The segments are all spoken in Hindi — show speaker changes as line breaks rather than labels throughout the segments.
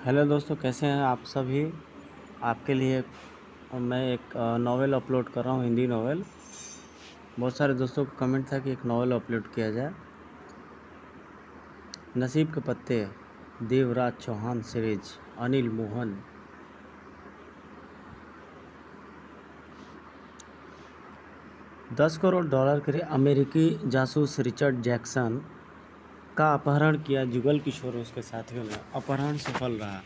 हेलो दोस्तों, कैसे हैं आप सभी। आपके लिए मैं एक नॉवेल अपलोड कर रहा हूँ, हिंदी नॉवेल। बहुत सारे दोस्तों का कमेंट था कि एक नॉवेल अपलोड किया जाए। नसीब के पत्ते, देवराज चौहान सीरीज, अनिल मोहन। 10 करोड़ डॉलर के अमेरिकी जासूस रिचर्ड जैक्सन का अपहरण किया जुगल किशोर और उसके साथियों ने। अपहरण सफल रहा।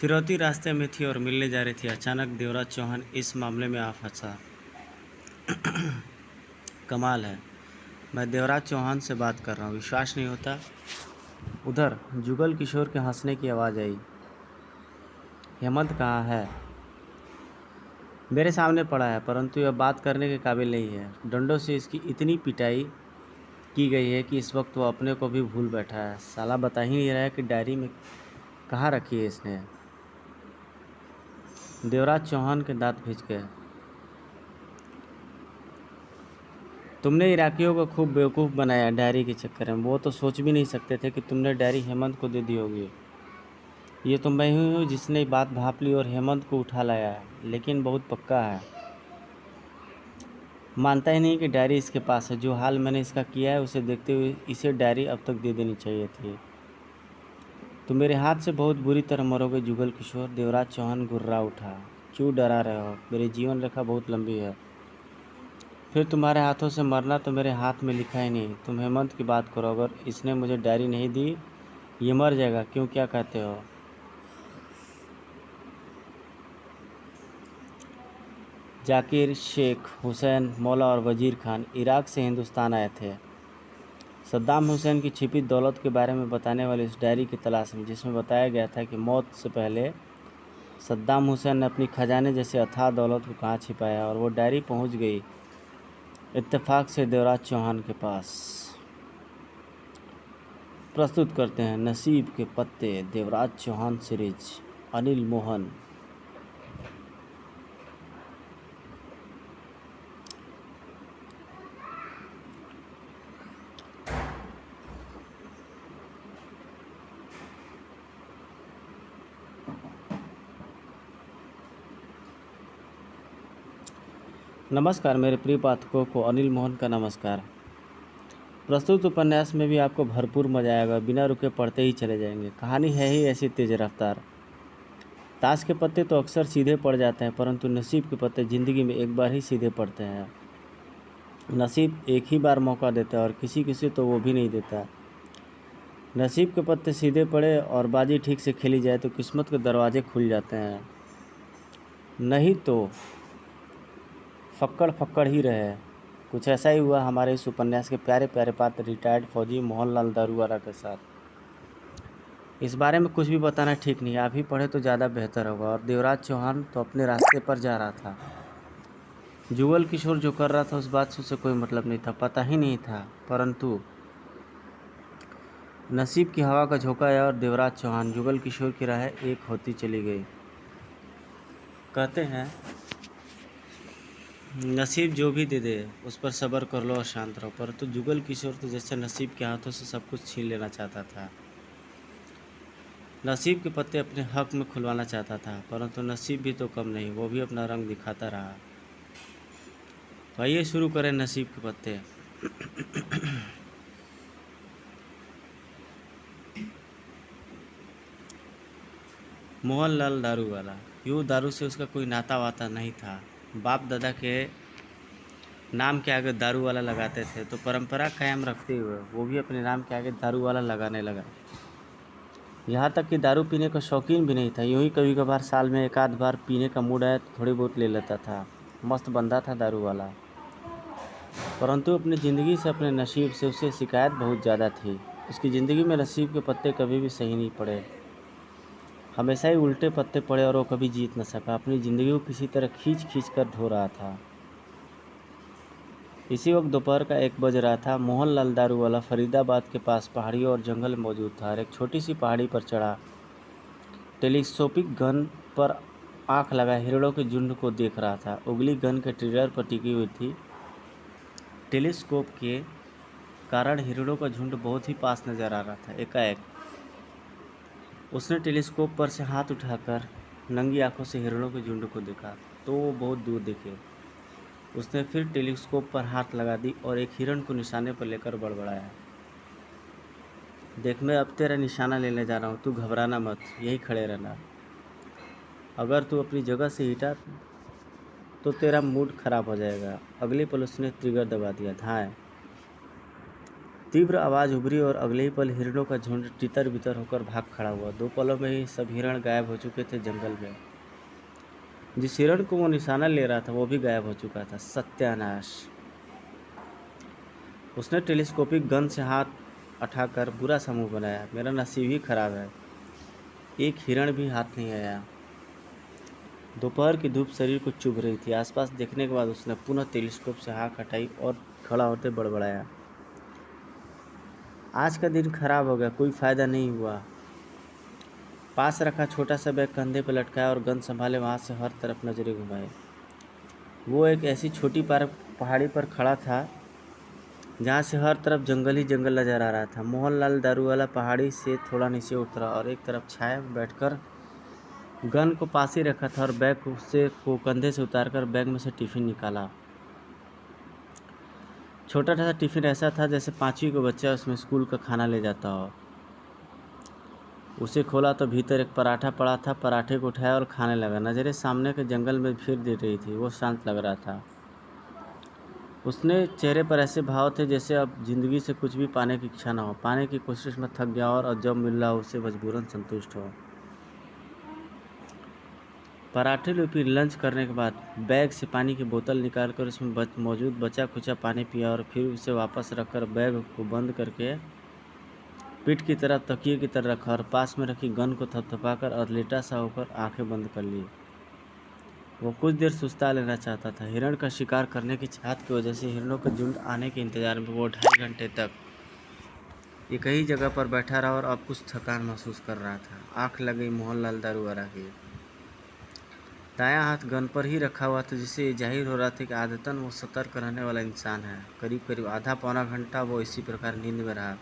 फिरौती रास्ते में थी और मिलने जा रही थी। अचानक देवराज चौहान इस मामले में आ फंसा। कमाल है, मैं देवराज चौहान से बात कर रहा हूँ, विश्वास नहीं होता। उधर जुगल किशोर के हंसने की आवाज़ आई। हेमंत कहाँ है? मेरे सामने पड़ा है, परंतु यह बात करने के काबिल नहीं है। डंडों से इसकी इतनी पिटाई की गई है कि इस वक्त वो अपने को भी भूल बैठा है। साला बता ही नहीं रहा है कि डायरी में कहाँ रखी है इसने। देवराज चौहान के दांत भिज गए। तुमने इराकियों को खूब बेवकूफ़ बनाया डायरी के चक्कर में। वो तो सोच भी नहीं सकते थे कि तुमने डायरी हेमंत को दे दी होगी। ये तो मैं ही हूँ जिसने बात भाप ली और हेमंत को उठा लाया है, लेकिन बहुत पक्का है। मानता ही नहीं कि डायरी इसके पास है। जो हाल मैंने इसका किया है उसे देखते हुए इसे डायरी अब तक दे देनी चाहिए थी। तुम मेरे हाथ से बहुत बुरी तरह मरोगे जुगल किशोर। देवराज चौहान गुर्रा उठा। क्यों डरा रहे हो? मेरी जीवन रेखा बहुत लंबी है। फिर तुम्हारे हाथों से मरना तो मेरे हाथ में लिखा ही नहीं। तुम हेमंत की बात करो, अगर इसने मुझे डायरी नहीं दी ये मर जाएगा। क्यों, क्या कहते हो? जाकिर, शेख हुसैन, मौला और वजीर खान इराक से हिंदुस्तान आए थे सद्दाम हुसैन की छिपी दौलत के बारे में बताने वाली उस डायरी की तलाश में, जिसमें बताया गया था कि मौत से पहले सद्दाम हुसैन ने अपनी खजाने जैसे अथाह दौलत को कहाँ छिपाया। और वो डायरी पहुंच गई इत्तेफाक से देवराज चौहान के पास। प्रस्तुत करते हैं नसीब के पत्ते, देवराज चौहान सीरीज, अनिल मोहन। नमस्कार मेरे प्रिय पाठकों को, अनिल मोहन का नमस्कार। प्रस्तुत उपन्यास में भी आपको भरपूर मजा आएगा, बिना रुके पढ़ते ही चले जाएंगे। कहानी है ही ऐसी तेज रफ्तार। ताश के पत्ते तो अक्सर सीधे पड़ जाते हैं, परंतु नसीब के पत्ते ज़िंदगी में एक बार ही सीधे पड़ते हैं। नसीब एक ही बार मौका देता है और किसी किसी तो वो भी नहीं देता। नसीब के पत्ते सीधे पड़े और बाजी ठीक से खेली जाए तो किस्मत के दरवाजे खुल जाते हैं, नहीं तो फक्कड़ फक्कड़ ही रहे। कुछ ऐसा ही हुआ हमारे इस उपन्यास के प्यारे प्यारे पात्र रिटायर्ड फौजी मोहनलाल दारूवाला के साथ। इस बारे में कुछ भी बताना ठीक नहीं, आप ही पढ़े तो ज़्यादा बेहतर होगा। और देवराज चौहान तो अपने रास्ते पर जा रहा था। जुगल किशोर जो कर रहा था उस बात से उसे कोई मतलब नहीं था, पता ही नहीं था। परंतु नसीब की हवा का झोंका आया और देवराज चौहान जुगल किशोर की राह एक होती चली गई। कहते हैं नसीब जो भी दे दे उस पर सब्र कर लो और शांत रहो। परंतु जुगल किशोर तो जैसे नसीब के हाथों से सब कुछ छीन लेना चाहता था। नसीब के पत्ते अपने हक में खुलवाना चाहता था, परंतु नसीब भी तो कम नहीं, वो भी अपना रंग दिखाता रहा। तो आइए शुरू करें नसीब के पत्ते। मोहनलाल दारूवाला। यूँ दारू से उसका कोई नाता वाता नहीं था। बाप दादा के नाम के आगे दारू वाला लगाते थे, तो परंपरा कायम रखते हुए वो भी अपने नाम के आगे दारू वाला लगाने लगा। यहाँ तक कि दारू पीने का शौकीन भी नहीं था, यूँ ही कभी कभार साल में एक आध बार पीने का मूड आया तो थोड़ी बहुत ले लेता था। मस्त बंदा था दारू वाला। परंतु अपनी ज़िंदगी से, अपने नसीब से उसे शिकायत बहुत ज़्यादा थी। उसकी ज़िंदगी में नसीब के पत्ते कभी भी सही नहीं पड़े, हमेशा ही उल्टे पत्ते पड़े और वो कभी जीत न सका। अपनी ज़िंदगी को किसी तरह खींच खींच कर ढो रहा था। इसी वक्त दोपहर का 1 बज रहा था। मोहनलाल दारूवाला फरीदाबाद के पास पहाड़ियों और जंगल में मौजूद था और एक छोटी सी पहाड़ी पर चढ़ा टेलीस्कोपिक गन पर आंख लगाए हिरणों के झुंड को देख रहा था। उगली गन के ट्रिगर पर टिकी हुई थी। टेलीस्कोप के कारण हिरणों का झुंड बहुत ही पास नजर आ रहा था। एकाएक उसने टेलीस्कोप पर से हाथ उठाकर नंगी आंखों से हिरणों के झुंड को देखा तो वो बहुत दूर दिखे। उसने फिर टेलीस्कोप पर हाथ लगा दी और एक हिरण को निशाने पर लेकर बड़बड़ाया, देख मैं अब तेरा निशाना लेने जा रहा हूँ, तू घबराना मत, यही खड़े रहना। अगर तू अपनी जगह से हिटा तो तेरा मूड खराब हो जाएगा। अगले पल उसने ट्रिगर दबा दिया, धाए। तीव्र आवाज़ उभरी और अगले ही पल हिरणों का झुंड तितर बितर होकर भाग खड़ा हुआ। 2 पलों में ही सब हिरण गायब हो चुके थे जंगल में। जिस हिरण को वो निशाना ले रहा था वो भी गायब हो चुका था। सत्यानाश। उसने टेलीस्कोपिक गन से हाथ उठाकर बुरा सा मुंह बनाया, मेरा नसीब ही खराब है, एक हिरण भी हाथ नहीं आया। दोपहर की धूप शरीर को चुभ रही थी। आसपास देखने के बाद उसने पुनः टेलीस्कोप से आँख हटाई और खड़ा होते बड़बड़ाया, आज का दिन खराब हो गया, कोई फ़ायदा नहीं हुआ। पास रखा छोटा सा बैग कंधे पर लटकाया और गन संभाले वहाँ से हर तरफ नजरें घुमाए। वो एक ऐसी छोटी पहाड़ी पर खड़ा था जहाँ से हर तरफ जंगल ही जंगल नजर आ रहा था। मोहनलाल दारूवाला पहाड़ी से थोड़ा नीचे उतरा और एक तरफ छाया में बैठकर गन को पास ही रखा था और बैग को कंधे से उतारकर बैग में से टिफिन निकाला। छोटा सा टिफिन ऐसा था जैसे 5वीं का बच्चा उसमें स्कूल का खाना ले जाता हो। उसे खोला तो भीतर एक पराठा पड़ा था। पराठे को उठाया और खाने लगा। नज़रें सामने के जंगल में फिर दे रही थी। वो शांत लग रहा था। उसने चेहरे पर ऐसे भाव थे जैसे अब जिंदगी से कुछ भी पाने की इच्छा ना हो, पाने की कोशिश में थक गया और जब मिल रहा हो उसे मजबूरन संतुष्ट हो। पराठे लूपी लंच करने के बाद बैग से पानी की बोतल निकालकर उसमें मौजूद बचा खुचा पानी पिया और फिर उसे वापस रखकर बैग को बंद करके पीठ की तरफ तकिए की तरह रखा और पास में रखी गन को थपथपाकर और लेटा सा होकर आंखें बंद कर ली। वो कुछ देर सुस्ता लेना चाहता था। हिरण का शिकार करने की चाहत की वजह से हिरणों के झुंड आने के इंतजार में वो 2.5 घंटे तक एक ही जगह पर बैठा रहा और अब कुछ थकान महसूस कर रहा था। आंख लग गई मोहनलाल दारूवाला की। दायां हाथ गन पर ही रखा हुआ था जिससे ये जाहिर हो रहा था कि आदतन वो सतर्क रहने वाला इंसान है। करीब करीब आधा पौना घंटा वो इसी प्रकार नींद में रहा।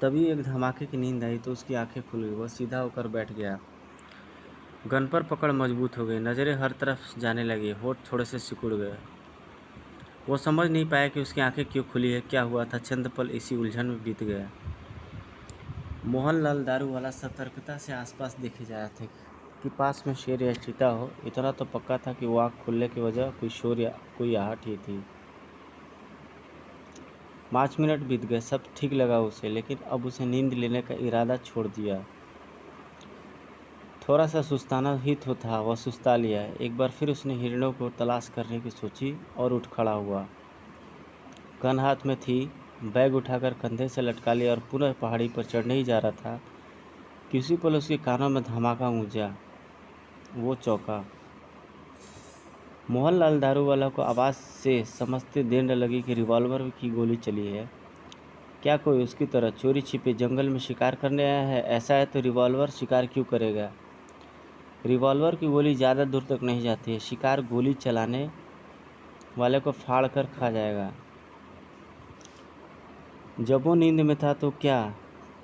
तभी एक धमाके की नींद आई तो उसकी आंखें खुल गई। वह सीधा होकर बैठ गया। गन पर पकड़ मजबूत हो गई। नज़रें हर तरफ जाने लगी। होठ थोड़े से सिकुड़ गए। वो समझ नहीं पाया कि उसकी आंखें क्यों खुली है, क्या हुआ था। चंद पल इसी उलझन में बीत गया। मोहनलाल दारूवाला सतर्कता से आसपास देखे जा रहे थे कि पास में शेर या चीता हो। इतना तो पक्का था कि वो आँख खुलने की वजह कोई शोर या कोई आहट ही थी। 5 मिनट बीत गए। सब ठीक लगा उसे, लेकिन अब उसे नींद लेने का इरादा छोड़ दिया। थोड़ा सा सुस्ताना ही तो था, वह सुस्ता लिया। एक बार फिर उसने हिरणों को तलाश करने की सोची और उठ खड़ा हुआ। गन हाथ में थी, बैग उठाकर कंधे से लटका लिया और पुनः पहाड़ी पर चढ़ने ही जा रहा था कि उसी पल उसके कानों में धमाका गूंजा। वो चौंका। मोहनलाल दारूवाला को आवाज़ से समझते देर न लगी कि रिवॉल्वर की गोली चली है। क्या कोई उसकी तरह चोरी छिपे जंगल में शिकार करने आया है? ऐसा है तो रिवॉल्वर शिकार क्यों करेगा? रिवॉल्वर की गोली ज़्यादा दूर तक नहीं जाती है। शिकार गोली चलाने वाले को फाड़ कर खा जाएगा। जब वो नींद में था तो क्या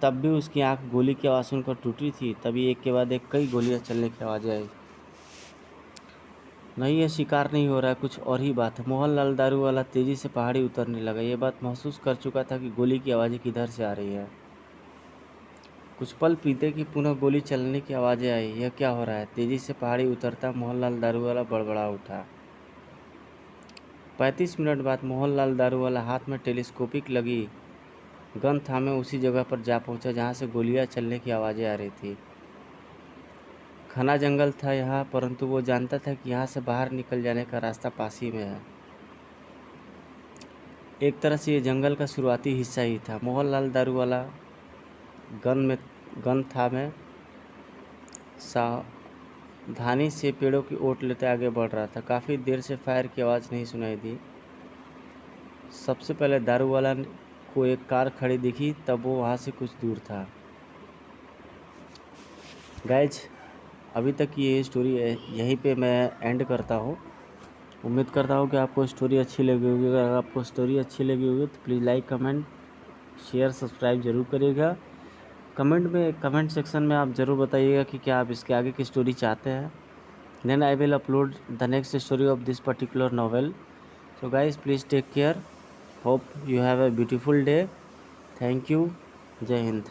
तब भी उसकी आंख गोली की आवाज़ सुनकर टूटी थी? तभी एक के बाद एक कई गोलियां चलने की आवाज़ें आई। नहीं, ये शिकार नहीं हो रहा है, कुछ और ही बात है। मोहनलाल दारूवाला तेज़ी से पहाड़ी उतरने लगा। ये बात महसूस कर चुका था कि गोली की आवाज़ें किधर से आ रही है। कुछ पल बीते कि पुनः गोली चलने की आवाज़ें आई। यह क्या हो रहा है? तेज़ी से पहाड़ी उतरता मोहनलाल दारूवाला बड़बड़ा उठा। 35 मिनट बाद मोहनलाल दारूवाला हाथ में टेलीस्कोपिक लगी गन थामे उसी जगह पर जा पहुंचा जहां से गोलियां चलने की आवाज़ें आ रही थी। घना जंगल था यहाँ, परंतु वो जानता था कि यहाँ से बाहर निकल जाने का रास्ता पास ही में है। एक तरह से ये जंगल का शुरुआती हिस्सा ही था। मोहनलाल दारूवाला गन थामे सावधानी से पेड़ों की ओट लेते आगे बढ़ रहा था। काफ़ी देर से फायर की आवाज़ नहीं सुनाई दी। सबसे पहले दारूवाला को एक कार खड़ी दिखी, तब वो वहाँ से कुछ दूर था। गाइज, अभी तक की ये स्टोरी यहीं पे मैं एंड करता हूँ। उम्मीद करता हूँ कि आपको स्टोरी अच्छी लगी होगी। अगर आपको स्टोरी अच्छी लगी होगी तो please like, comment, share, subscribe ज़रूर करिएगा। कमेंट सेक्शन में आप ज़रूर बताइएगा कि क्या आप इसके आगे की स्टोरी चाहते हैं। Then I will upload the next story of this particular novel. So guys please take care, hope you have a beautiful day. Thank you. जय हिंद।